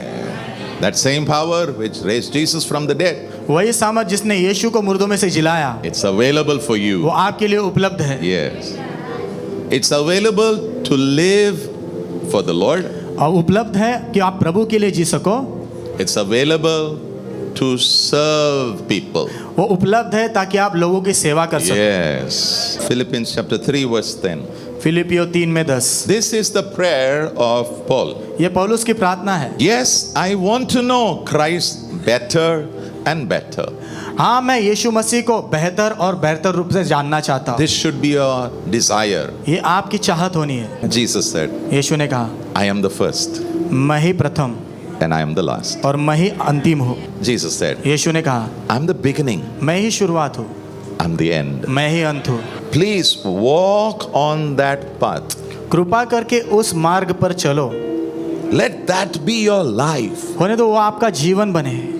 Speaker 1: That same power which raised Jesus from the dead.
Speaker 2: वही सामर्थ जिसने यीशु को मुर्दों में से जिलाया,
Speaker 1: It's available for
Speaker 2: वो
Speaker 1: you.
Speaker 2: आपके लिए उपलब्ध है।
Speaker 1: Yes. It's available to live for the Lord.
Speaker 2: और उपलब्ध है कि आप प्रभु के लिए जी सको।
Speaker 1: It's available to serve people.
Speaker 2: वो उपलब्ध है ताकि आप लोगों की सेवा कर सको।
Speaker 1: Yes. Philippians chapter 3 verse 10.
Speaker 2: फिलिपियो 3 में 10।
Speaker 1: This is the prayer of Paul.
Speaker 2: ये पौलुस की प्रार्थना है।
Speaker 1: Yes, I want to know Christ better and better.
Speaker 2: हाँ, मैं यीशु मसीह को बेहतर और बेहतर रूप से जानना चाहता हूँ।
Speaker 1: This should be your desire.
Speaker 2: ये आपकी चाहत होनी है।
Speaker 1: Jesus said,
Speaker 2: यीशु ने कहा,
Speaker 1: I am the first
Speaker 2: मैं ही प्रथम
Speaker 1: and I am the last.
Speaker 2: और मैं ही अंतिम हूँ।
Speaker 1: Jesus said,
Speaker 2: यीशु ने कहा,
Speaker 1: I'm the beginning,
Speaker 2: मैं ही शुरुआत हूँ,
Speaker 1: I'm the end.
Speaker 2: मैं ही अंत हूँ।
Speaker 1: Please walk on that path.
Speaker 2: कृपा करके उस मार्ग पर चलो।
Speaker 1: Let that be your life.
Speaker 2: होने दो वो आपका जीवन बने,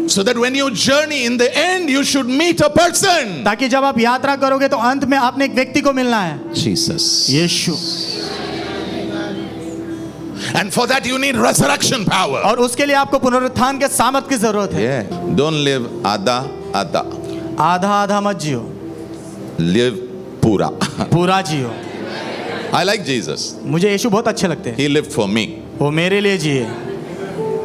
Speaker 1: So that when you journey in the end, you should meet a person.
Speaker 2: ताकि जब आप यात्रा करोगे तो अंत में आपने एक व्यक्ति को मिलना है,
Speaker 1: Jesus.
Speaker 2: Yeshu.
Speaker 1: And for that you need resurrection power.
Speaker 2: और उसके लिए आपको पुनरुत्थान के सामर्थ की जरूरत है।
Speaker 1: Yeah. Don't live आधा.
Speaker 2: आधा आधा मत जियो,
Speaker 1: Live pura.
Speaker 2: पूरा जियो।
Speaker 1: I like Jesus.
Speaker 2: मुझे यीशु बहुत अच्छे लगते हैं।
Speaker 1: He lived for me.
Speaker 2: वो मेरे लिए जिए।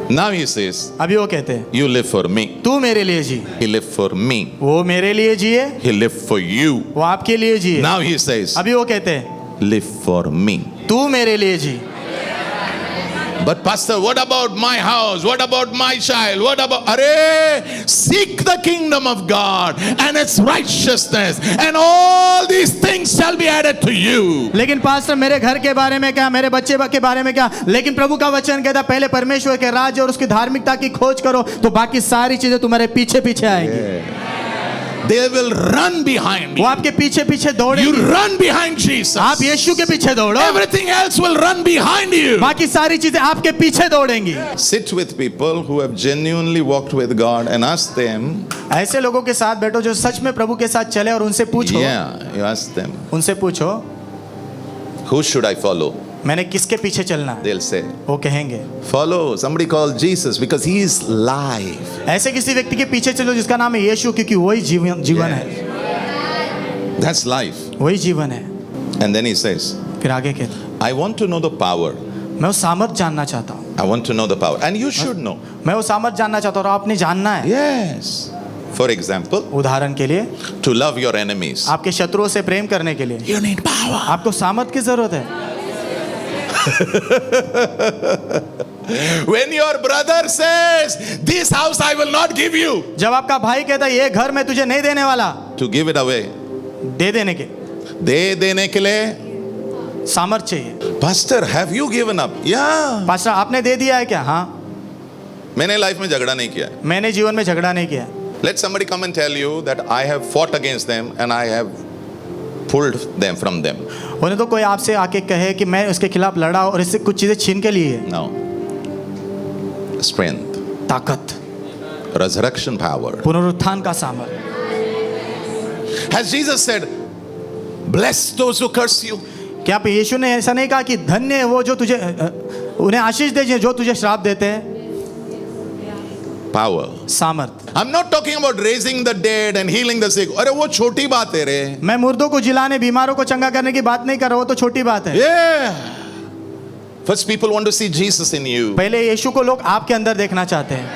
Speaker 1: Now he says,
Speaker 2: अभी वो कहते हैं,
Speaker 1: you live for me.
Speaker 2: तू मेरे लिए जी।
Speaker 1: He lived for me.
Speaker 2: वो मेरे लिए जिए,
Speaker 1: He lived for you.
Speaker 2: वो आपके लिए जिए।
Speaker 1: Now he says,
Speaker 2: अभी वो कहते हैं,
Speaker 1: live for me.
Speaker 2: तू मेरे लिए जी।
Speaker 1: But pastor, what about my house? What about my child? What about... Arey, seek the kingdom of God and its righteousness, and all these things shall be added to you.
Speaker 2: लेकिन pastor मेरे घर के बारे में क्या, मेरे बच्चे के बारे में क्या, लेकिन प्रभु का वचन कहता पहले परमेश्वर के राज्य और उसकी धार्मिकता की खोज करो तो बाकी सारी चीजें तुम्हारे पीछे पीछे आएंगी।
Speaker 1: They will run behind
Speaker 2: वो
Speaker 1: you.
Speaker 2: आपके पीछे पीछे
Speaker 1: You
Speaker 2: दौड़ेंगे।
Speaker 1: run behind Jesus.
Speaker 2: आप यीशु के पीछे दौड़ो,
Speaker 1: Everything else will run behind you.
Speaker 2: बाकी सारी चीजें आपके पीछे दौड़ेंगी।
Speaker 1: Sit with people who have genuinely walked with God and ask them.
Speaker 2: ऐसे लोगों के साथ बैठो जो सच में प्रभु के साथ चले और उनसे पूछो,
Speaker 1: Yeah, you ask them.
Speaker 2: उनसे पूछो
Speaker 1: Who should I follow?
Speaker 2: मैंने किसके पीछे चलना है।
Speaker 1: They'll say,
Speaker 2: वो कहेंगे
Speaker 1: follow somebody called Jesus because he is life.
Speaker 2: ऐसे किसी व्यक्ति के पीछे चलो जिसका नाम है यीशु, क्योंकि वही जीवन है,
Speaker 1: That's life.
Speaker 2: वही जीवन है।
Speaker 1: And then he says,
Speaker 2: फिर आगे कहते,
Speaker 1: I want to know the power.
Speaker 2: मैं वो सामर्थ जानना चाहता हूँ,
Speaker 1: I want to know the power. And you should know.
Speaker 2: मैं वो सामर्थ जानना चाहता हूँ और आपने जानना है।
Speaker 1: Yes. For example,
Speaker 2: उदाहरण के लिए
Speaker 1: to love your enemies.
Speaker 2: आपके शत्रुओं से प्रेम करने के लिए
Speaker 1: You need power.
Speaker 2: आपको सामर्थ की जरूरत है।
Speaker 1: When your brother says, this house I will not give you,
Speaker 2: जब आपका भाई कहता है ये घर मैं तुझे नहीं देने वाला,
Speaker 1: to give it away.
Speaker 2: दे देने के
Speaker 1: दे देने के लिए.
Speaker 2: सामर्थ चाहिए।
Speaker 1: Pastor, have you given up? Yeah.
Speaker 2: Pastor आपने दे दिया है क्या? हाँ,
Speaker 1: मैंने लाइफ में झगड़ा नहीं किया.
Speaker 2: मैंने जीवन में झगड़ा नहीं किया।
Speaker 1: Let somebody come and tell you that I have fought against them and I have pulled them from them.
Speaker 2: उन्हें तो कोई आपसे आके कहे कि मैं उसके खिलाफ लड़ा और इससे कुछ चीजें छीन के लिए।
Speaker 1: No. Strength.
Speaker 2: ताकत,
Speaker 1: Resurrection power.
Speaker 2: पुनरुत्थान का सामर्थ।
Speaker 1: Has Jesus said, bless those who curse you?
Speaker 2: क्या आप यीशु ने ऐसा नहीं कहा कि धन्य है वो जो तुझे उन्हें आशीष दे जो तुझे श्राप देते हैं?
Speaker 1: Power.
Speaker 2: सामर्थ।
Speaker 1: I'm not talking about raising the dead and healing the sick. अरे वो छोटी बात है रे.
Speaker 2: मैं मुर्दों को जिलाने, बीमारों को चंगा करने की बात नहीं कर रहा, वो तो छोटी बात है।
Speaker 1: Yeah. First people want to see Jesus in you.
Speaker 2: पहले यीशु को लोग आपके अंदर देखना चाहते हैं,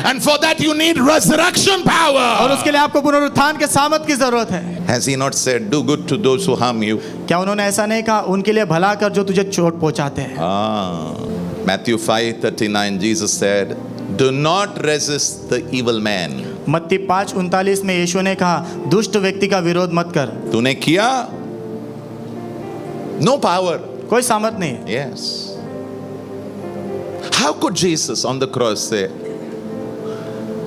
Speaker 1: And for that you need resurrection
Speaker 2: और
Speaker 1: power.
Speaker 2: उसके लिए आपको पुनरुत्थान के सामर्थ की जरूरत है।
Speaker 1: Has he not said, do good to those who harm you?
Speaker 2: क्या उन्होंने ऐसा नहीं कहा, उनके लिए भला कर जो तुझे चोट पहुंचाते हैं?
Speaker 1: Matthew 5:39, Jesus said, do not resist the evil man.
Speaker 2: मत्ती 5:39 में यीशु ने कहा, दुष्ट व्यक्ति का विरोध मत कर।
Speaker 1: तूने किया? No power.
Speaker 2: कोई सामर्थ नहीं है।
Speaker 1: Yes. How could Jesus on the cross say,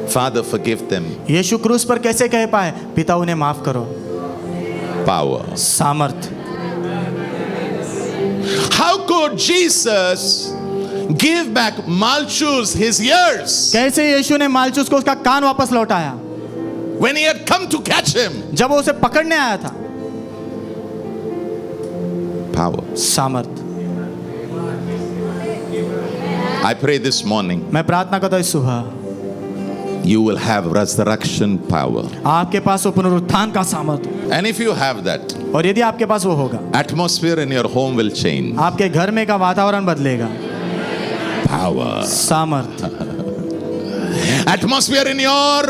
Speaker 1: Father, forgive them?
Speaker 2: यीशु क्रूस पर कैसे कह पाए, पिता उन्हें माफ करो?
Speaker 1: Power.
Speaker 2: सामर्थ।
Speaker 1: How could Jesus give back Malchus his ears
Speaker 2: कैसे यीशु ने मालचूस को उसका कान वापस लौटाया
Speaker 1: when he had come to catch him?
Speaker 2: जब वो उसे पकड़ने आया था?
Speaker 1: Power.
Speaker 2: सामर्थ।
Speaker 1: I pray this morning
Speaker 2: मैं प्रार्थना करता हूँ इस सुबह
Speaker 1: you will have resurrection power.
Speaker 2: आपके पास वो पुनरुत्थान का सामर्थ हो।
Speaker 1: And if you have that,
Speaker 2: और यदि आपके पास वो होगा,
Speaker 1: atmosphere in your home will change.
Speaker 2: आपके घर में का वातावरण बदलेगा।
Speaker 1: Power.
Speaker 2: सामर्थ।
Speaker 1: Atmosphere in your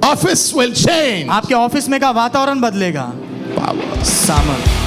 Speaker 1: office will change.
Speaker 2: आपके ऑफिस में का वातावरण बदलेगा।
Speaker 1: Power.
Speaker 2: सामर्थ।